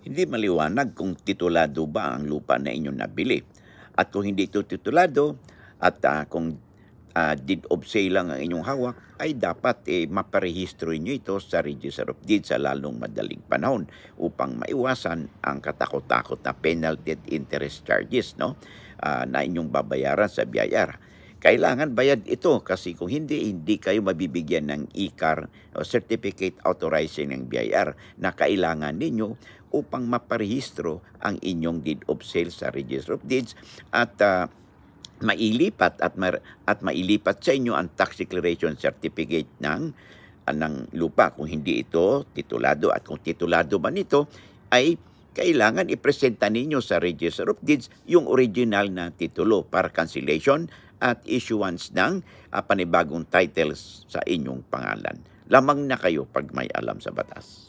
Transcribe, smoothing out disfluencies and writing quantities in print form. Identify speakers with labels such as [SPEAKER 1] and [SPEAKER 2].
[SPEAKER 1] Hindi maliwanag kung titulado ba ang lupa na inyong nabili. At kung hindi ito titulado at kung deed of sale lang ang inyong hawak, ay dapat maparehistro nyo ito sa Register of Deeds sa lalong madaling panahon upang maiwasan ang katakot-takot na penalty at interest charges, no? Na inyong babayaran sa BIR. Kailangan bayad ito kasi kung hindi kayo mabibigyan ng ICAR o Certificate Authorizing ng BIR na kailangan ninyo upang maparehistro ang inyong deed of sale sa Register of Deeds at mailipat at mailipat sa inyo ang tax declaration certificate ng lupa kung hindi ito titulado, at kung titulado man ito ay kailangan ipresenta ninyo sa Register of Deeds yung original na titulo para cancellation at issuance ng panibagong titles sa inyong pangalan. Lamang na kayo pag may alam sa batas.